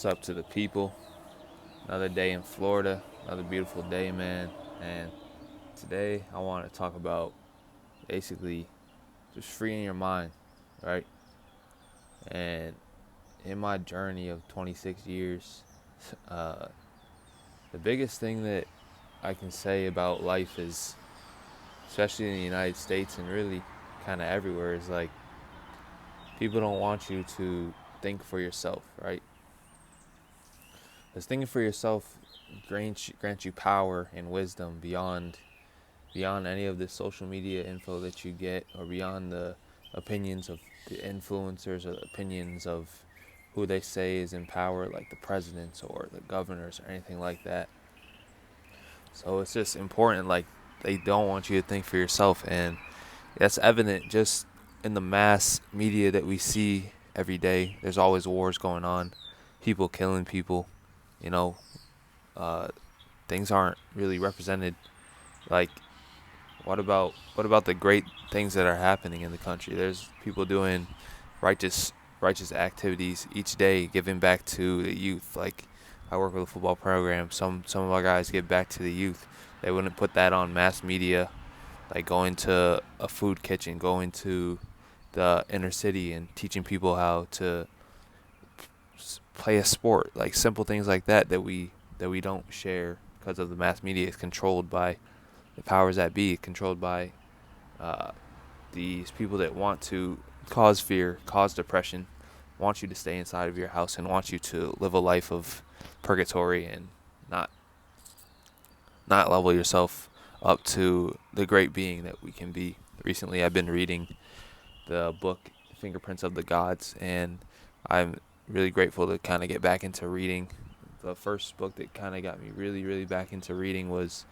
What's up to the people? Another day in Florida, another beautiful day, man. And today I want to talk about basically just freeing your mind, right? And in my journey of 26 years, uh, the biggest thing that I can say about life is, especially in the United States and really kind of everywhere, is like people don't want you to think for yourself, right? Because thinking for yourself grants you power and wisdom beyond any of the social media info that you get, or beyond the opinions of the influencers or the opinions of who they say is in power, like the presidents or the governors or anything like that. So it's just important, like, they don't want you to think for yourself, and that's evident just in the mass media that we see every day. There's always wars going on, people killing people, you know, uh, things aren't really represented. Like, what about the great things that are happening in the country? There's people doing righteous righteous activities each day, giving back to the youth. Like, I work with a football program. Some of our guys give back to the youth. They wouldn't put that on mass media, like going to a food kitchen, going to the inner city and teaching people how to play a sport, like simple things like that we don't share because of the mass media is controlled by the powers that be, controlled by uh, these people that want to cause fear, cause depression, want you to stay inside of your house and want you to live a life of purgatory and not not level yourself up to the great being that we can be. Recently, I've been reading the book Fingerprints of the Gods, and I'm really grateful to kind of get back into reading. The first book that kind of got me really, really back into reading was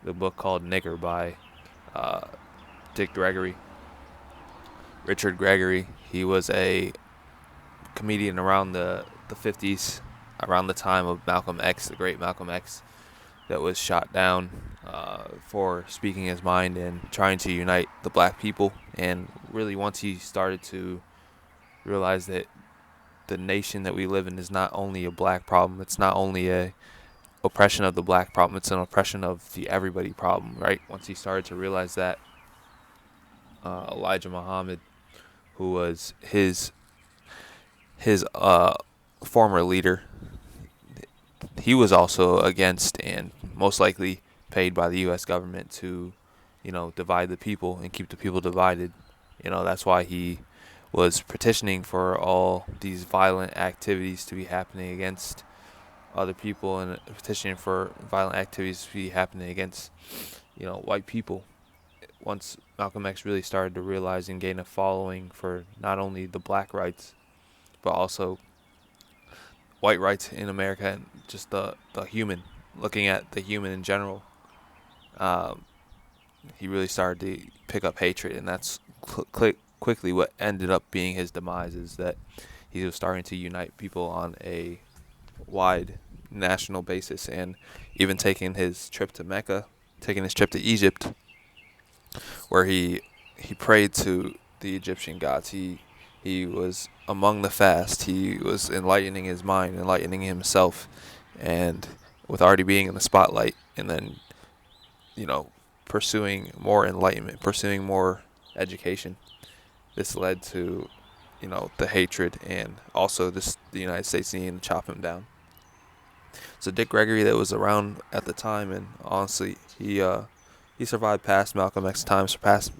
the book called Nigger by uh, Dick Gregory. Richard Gregory. He was a comedian around the 50s, around the time of Malcolm X, the great Malcolm X, that was shot down for speaking his mind and trying to unite the black people. And really, once he started to realize that the nation that we live in is not only a black problem, it's not only a oppression of the black problem, it's an oppression of the everybody problem, right? Once he started to realize that, Elijah Muhammad, who was his former leader, he was also against and most likely paid by the U.S. government to, divide the people and keep the people divided. That's why he was petitioning for all these violent activities to be happening against other people, and petitioning for violent activities to be happening against, white people. Once Malcolm X really started to realize and gain a following for not only the black rights, but also white rights in America, and just the human, looking at the human in general, um, he really started to pick up hatred, and that's quickly what ended up being his demise, is that he was starting to unite people on a wide national basis, and even taking his trip to Mecca, taking his trip to Egypt, where he prayed to the Egyptian gods. He was among the fast. He was enlightening his mind, enlightening himself, and with already being in the spotlight, and then pursuing more enlightenment, pursuing more education. This led to the hatred, and also the United States needing to chop him down. So Dick Gregory, that was around at the time, and honestly, he survived past Malcolm X time, surpassed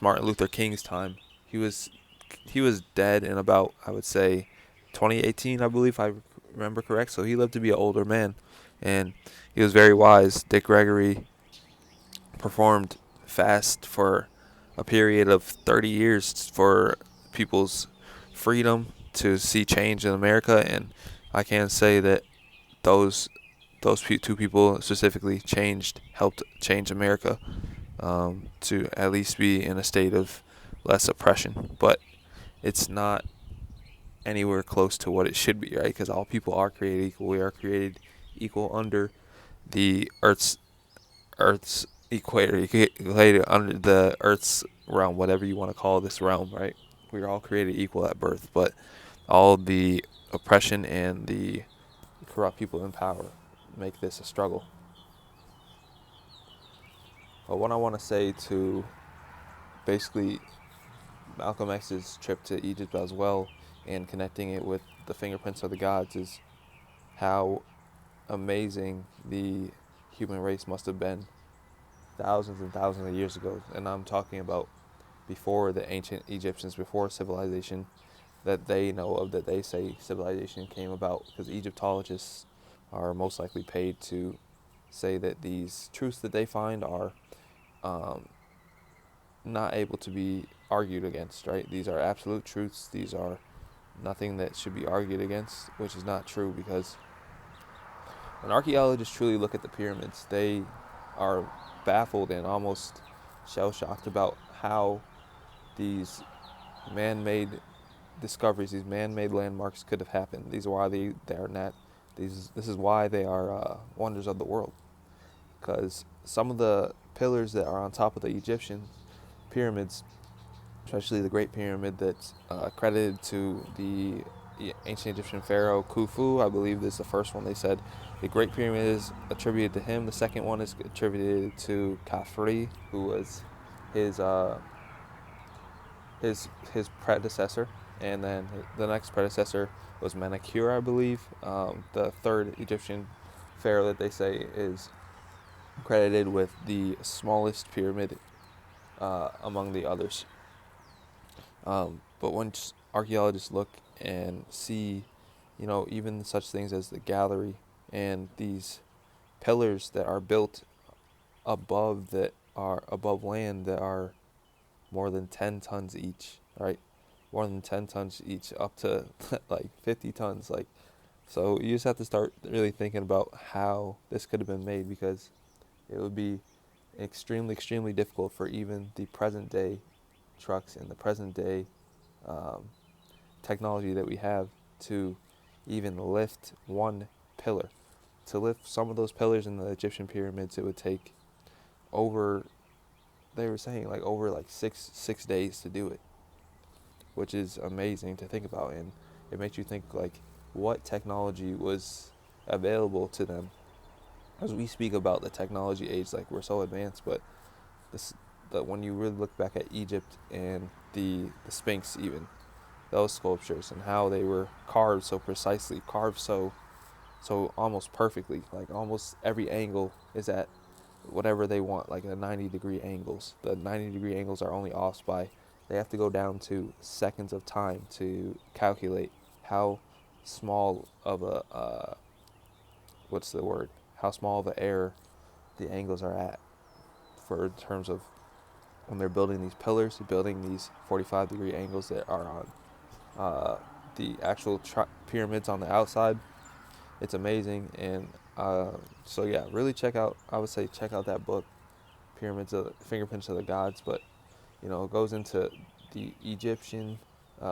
Martin Luther King's time. He was he was dead in about, I would say, 2018, I believe, if I remember correct. So he lived to be an older man, and he was very wise. Dick Gregory performed fast for a period of 30 years for people's freedom to see change in America, and I can say that those two people specifically helped change America, to at least be in a state of less oppression. But it's not anywhere close to what it should be, right? Because all people are created equal. We are created equal under the Earth's equator, equated under the Earth's realm, whatever you want to call this realm, right? We are all created equal at birth, but all the oppression and the corrupt people in power make this a struggle. But what I want to say to basically Malcolm X's trip to Egypt as well, and connecting it with the fingerprints of the gods, is how amazing the human race must have been thousands and thousands of years ago. And I'm talking about before the ancient Egyptians, before civilization that they know of, that they say civilization came about, because Egyptologists are most likely paid to say that these truths that they find are um, not able to be argued against, right? These are absolute truths. These are nothing that should be argued against, which is not true, because when archaeologists truly look at the pyramids, they are baffled and almost shell-shocked about how these man-made discoveries, these man-made landmarks could have happened. These are why they are not. This is why they are wonders of the world. Because some of the pillars that are on top of the Egyptian pyramids, especially the Great Pyramid that's credited to the ancient Egyptian pharaoh Khufu, I believe this is the first one. They said the Great Pyramid is attributed to him. The second one is attributed to Khafre, who was his his predecessor, and then the next predecessor was Menkaure, I believe. The third Egyptian pharaoh that they say is credited with the smallest pyramid among the others. But once archaeologists look and see, even such things as the gallery and these pillars that are built above land that are more than 10 tons each, right? More than 10 tons each, up to like 50 tons. So you just have to start really thinking about how this could have been made, because it would be extremely, extremely difficult for even the present day trucks and the present day um, technology that we have to even lift one pillar. To lift some of those pillars in the Egyptian pyramids, it would take over, they were saying, like over like six days to do it, which is amazing to think about. And it makes you think, like, what technology was available to them. As we speak about the technology age, like we're so advanced, but this, that when you really look back at Egypt and the Sphinx, even those sculptures, and how they were carved so precisely, carved so almost perfectly, like almost every angle is at whatever they want, like the 90-degree angles. The 90-degree angles are only off by, they have to go down to seconds of time to calculate how small of a what's the word? How small of an error the angles are at, for in terms of when they're building these pillars, building these 45-degree angles that are on the actual pyramids on the outside. It's amazing. And so yeah, really I would say check out that book, Pyramids of the Fingerprints of the Gods. But it goes into the Egyptian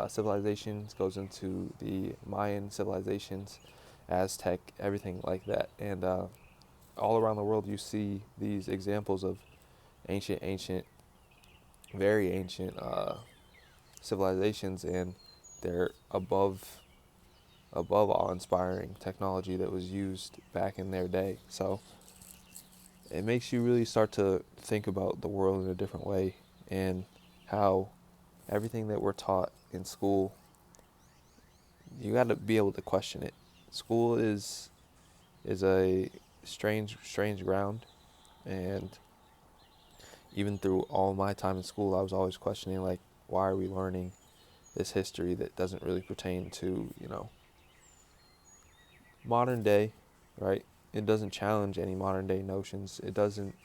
civilizations, goes into the Mayan civilizations, Aztec, everything like that. And all around the world you see these examples of ancient, very ancient civilizations, and they're above awe-inspiring technology that was used back in their day. So it makes you really start to think about the world in a different way, and how everything that we're taught in school, you got to be able to question it. School is a strange ground, and even through all my time in school, I was always questioning, like, why are we learning this history that doesn't really pertain to modern day, right? It doesn't challenge any modern day notions. It doesn't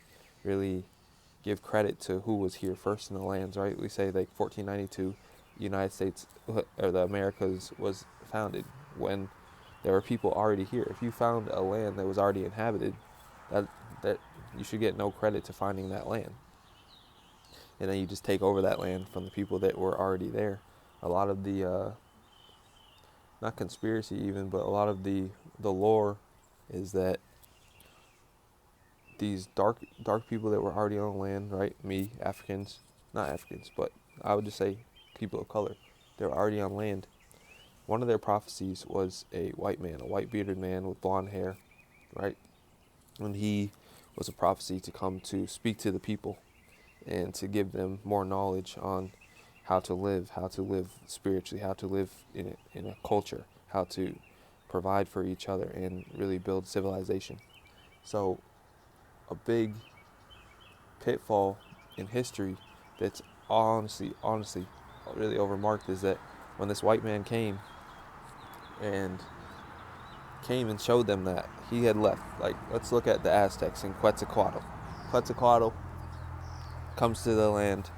really give credit to who was here first in the lands, right? We say like 1492, United States or the Americas was founded, when there were people already here. If you found a land that was already inhabited, that you should get no credit to finding that land. And then you just take over that land from the people that were already there. A lot of the not conspiracy even, but a lot of the lore is that these dark people that were already on land, right? Me, Africans, not Africans, but I would just say people of color. They were already on land. one of their prophecies was a white man, a white bearded man with blonde hair, right? And he was a prophecy to come to speak to the people and to give them more knowledge on how to live spiritually, how to live in a culture, how to provide for each other and really build civilization. So a big pitfall in history that's honestly really overmarked is that when this white man and showed them that he had left. Like, let's look at the Aztecs in Quetzalcoatl. Quetzalcoatl comes to the land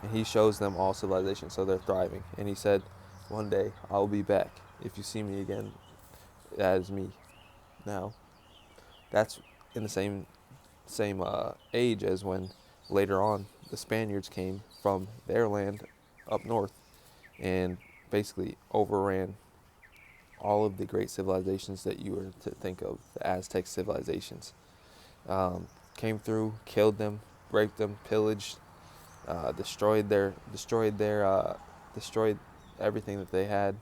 and he shows them all civilization, so they're thriving. And he said, one day I'll be back. If you see me again, that is me. Now, that's in the same age as when later on the Spaniards came from their land up north and basically overran all of the great civilizations that you were to think of, the Aztec civilizations. Came through, killed them, raped them, pillaged, destroyed everything that they had,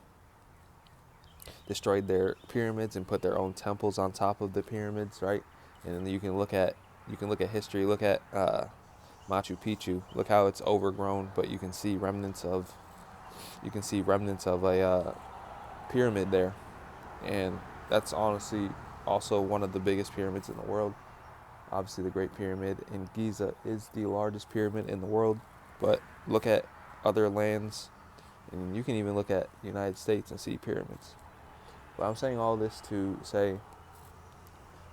destroyed their pyramids and put their own temples on top of the pyramids, right? And you can look at history, look at Machu Picchu, look how it's overgrown, but you can see remnants of a pyramid there, and that's honestly also one of the biggest pyramids in the world. Obviously, the Great Pyramid in Giza is the largest pyramid in the world, but look at other lands, and you can even look at the United States and see pyramids. But I'm saying all this to say,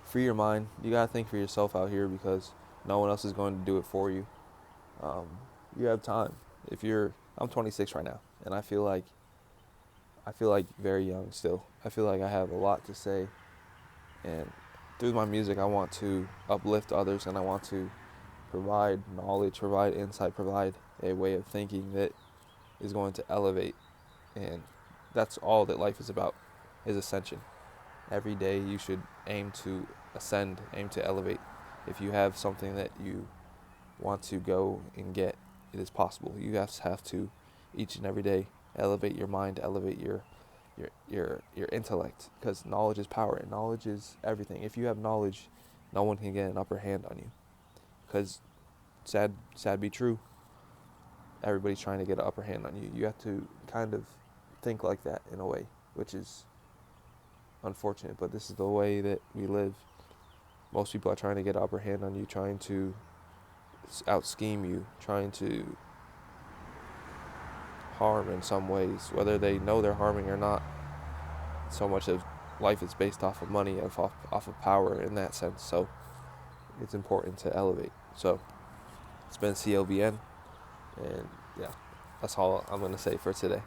free your mind. You gotta think for yourself out here because no one else is going to do it for you. You have time. I'm 26 right now, and I feel like very young still. I feel like I have a lot to say, and through my music I want to uplift others, and I want to provide knowledge, provide insight, provide a way of thinking that is going to elevate. And that's all that life is about, is ascension. Every day you should aim to ascend, aim to elevate. If you have something that you want to go and get, it is possible. You have to each and every day elevate your mind, elevate your intellect, because knowledge is power and knowledge is everything. If you have knowledge, no one can get an upper hand on you, because sad be true, everybody's trying to get an upper hand on you. You have to kind of think like that in a way, which is unfortunate, but this is the way that we live. Most people are trying to get an upper hand on you, trying to out scheme you, trying to harm in some ways, whether they know they're harming or not. So much of life is based off of money, off of power in that sense. So it's important to elevate. So it's been CLVN, and yeah, that's all I'm going to say for today.